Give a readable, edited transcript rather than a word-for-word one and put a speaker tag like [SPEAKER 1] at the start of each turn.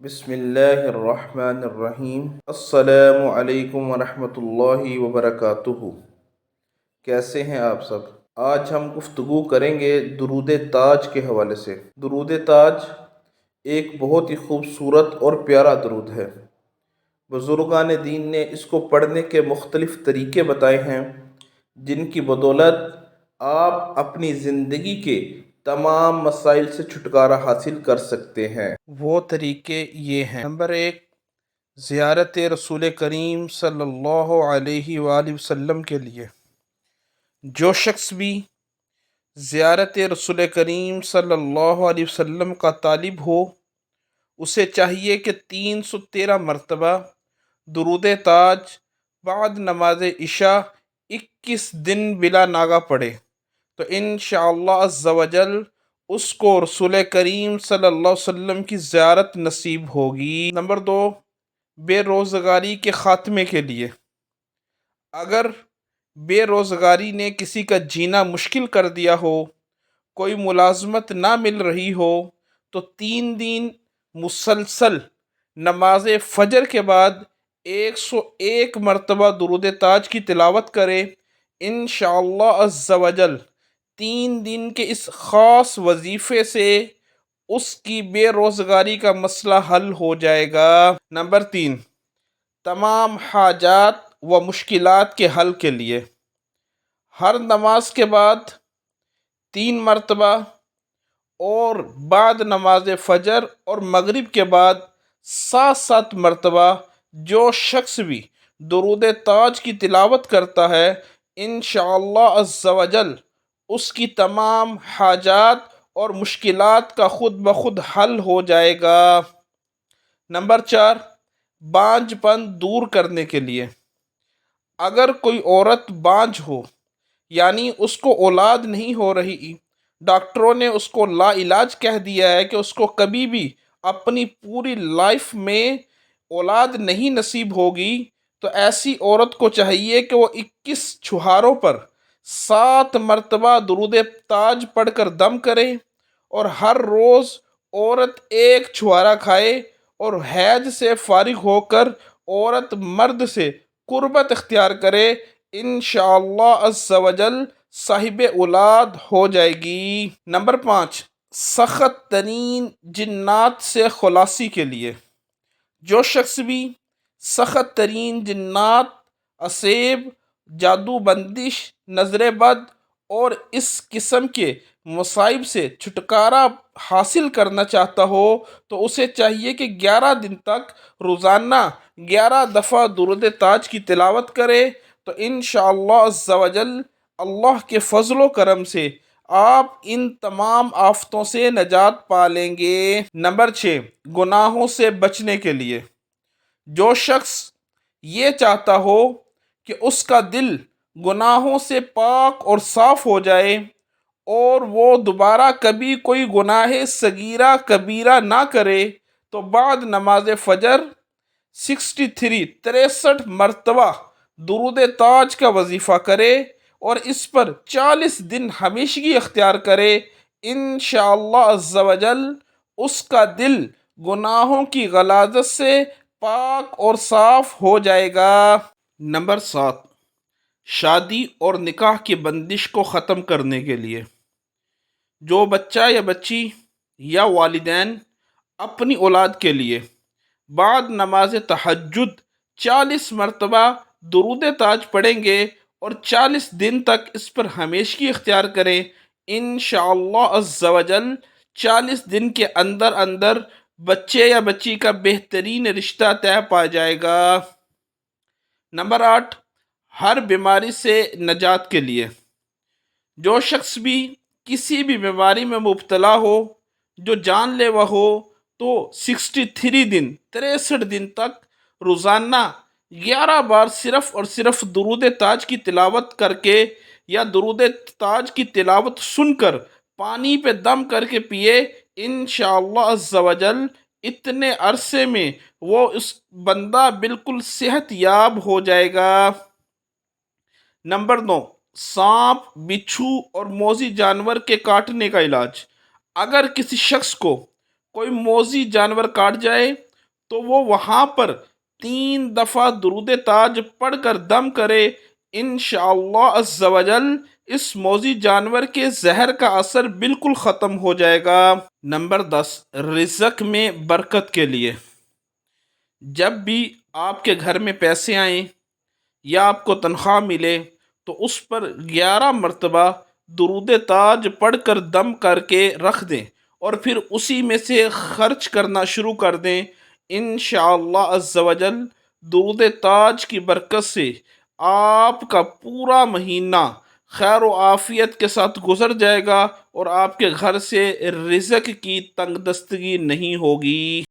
[SPEAKER 1] بسم اللہ الرحمن الرحیم۔ السلام علیکم ورحمۃ اللہ وبرکاتہ۔ کیسے ہیں آپ سب؟ آج ہم گفتگو کریں گے درود تاج کے حوالے سے۔ درود تاج ایک بہت ہی خوبصورت اور پیارا درود ہے۔ بزرگان دین نے اس کو پڑھنے کے مختلف طریقے بتائے ہیں، جن کی بدولت آپ اپنی زندگی کے تمام مسائل سے چھٹکارا حاصل کر سکتے ہیں۔ وہ طریقے یہ ہیں: نمبر 1، زیارت رسول کریم صلی اللہ علیہ وآلہ وسلم کے لیے۔ جو شخص بھی زیارت رسول کریم صلی اللہ علیہ وسلم کا طالب ہو، اسے چاہیے کہ 313 مرتبہ درود تاج بعد نماز عشاء 21 دن بلا ناغہ پڑھے، تو انشاءاللہ عز و جل اس کو رسول کریم صلی اللہ علیہ وسلم کی زیارت نصیب ہوگی۔ نمبر 2، بے روزگاری کے خاتمے کے لیے۔ اگر بے روزگاری نے کسی کا جینا مشکل کر دیا ہو، کوئی ملازمت نہ مل رہی ہو، تو 3 دن مسلسل نماز فجر کے بعد 101 مرتبہ درود تاج کی تلاوت کرے، انشاءاللہ عز و جل 3 دن کے اس خاص وظیفے سے اس کی بے روزگاری کا مسئلہ حل ہو جائے گا۔ نمبر 3، تمام حاجات و مشکلات کے حل کے لیے۔ ہر نماز کے بعد 3 مرتبہ اور بعد نماز فجر اور مغرب کے بعد 7 مرتبہ جو شخص بھی درود تاج کی تلاوت کرتا ہے، انشاءاللہ عز و جل اس کی تمام حاجات اور مشکلات کا خود بخود حل ہو جائے گا۔ نمبر 4، بانجھ پن دور کرنے کے لیے۔ اگر کوئی عورت بانجھ ہو، یعنی اس کو اولاد نہیں ہو رہی، ڈاکٹروں نے اس کو لا علاج کہہ دیا ہے کہ اس کو کبھی بھی اپنی پوری لائف میں اولاد نہیں نصیب ہوگی، تو ایسی عورت کو چاہیے کہ وہ 21 چھہاروں پر 7 مرتبہ درود تاج پڑھ کر دم کرے، اور ہر روز عورت 1 چھہارا کھائے، اور حیض سے فارغ ہو کر عورت مرد سے قربت اختیار کرے، انشاءاللہ عز و جل صاحب اولاد ہو جائے گی۔ نمبر 5، سخت ترین جنات سے خلاصی کے لیے۔ جو شخص بھی سخت ترین جنات، اسیب، جادو بندش، نظر بد اور اس قسم کے مصائب سے چھٹکارا حاصل کرنا چاہتا ہو، تو اسے چاہیے کہ 11 دن تک روزانہ 11 دفعہ درود تاج کی تلاوت کرے، تو انشاءاللہ عز و جل اللہ کے فضل و کرم سے آپ ان تمام آفتوں سے نجات پا لیں گے۔ نمبر 6، گناہوں سے بچنے کے لیے۔ جو شخص یہ چاہتا ہو کہ اس کا دل گناہوں سے پاک اور صاف ہو جائے، اور وہ دوبارہ کبھی کوئی گناہ صغیرہ کبیرہ نہ کرے، تو بعد نماز فجر 63 مرتبہ درود تاج کا وظیفہ کرے، اور اس پر 40 دن ہمیشگی اختیار کرے، انشاءاللہ عز و جل اس کا دل گناہوں کی غلاظت سے پاک اور صاف ہو جائے گا۔ نمبر 7، شادی اور نکاح کی بندش کو ختم کرنے کے لیے۔ جو بچہ یا بچی یا والدین اپنی اولاد کے لیے بعد نماز تہجد 40 مرتبہ درود تاج پڑھیں گے اور 40 دن تک اس پر ہمیشگی اختیار کریں، انشاءاللہ عز و جل 40 دن کے اندر اندر بچے یا بچی کا بہترین رشتہ طے پا جائے گا۔ نمبر 8، ہر بیماری سے نجات کے لیے۔ جو شخص بھی کسی بھی بیماری میں مبتلا ہو جو جان لیوا ہو، تو 63 دن تک روزانہ 11 بار صرف اور صرف درود تاج کی تلاوت کر کے یا درود تاج کی تلاوت سن کر پانی پہ دم کر کے پیے، انشاءاللہ عز و جل اتنے عرصے میں وہ اس بندہ بالکل صحت یاب ہو جائے گا۔ نمبر 9، سانپ، بچھو اور موذی جانور کے کاٹنے کا علاج۔ اگر کسی شخص کو کوئی موذی جانور کاٹ جائے تو وہ وہاں پر 3 دفعہ درود تاج پڑھ کر دم کرے، انشاءاللہ عز و جل اس موذی جانور کے زہر کا اثر بالکل ختم ہو جائے گا۔ نمبر 10، رزق میں برکت کے لیے جب بھی آپ کے گھر میں پیسے آئیں یا آپ کو تنخواہ ملے تو اس پر 11 مرتبہ درود تاج پڑھ کر دم کر کے رکھ دیں اور پھر اسی میں سے خرچ کرنا شروع کر دیں۔ انشاءاللہ عز و جل درود تاج کی برکت سے آپ کا پورا مہینہ خیر و عافیت کے ساتھ گزر جائے گا اور آپ کے گھر سے رزق کی تنگ دستگی نہیں ہوگی۔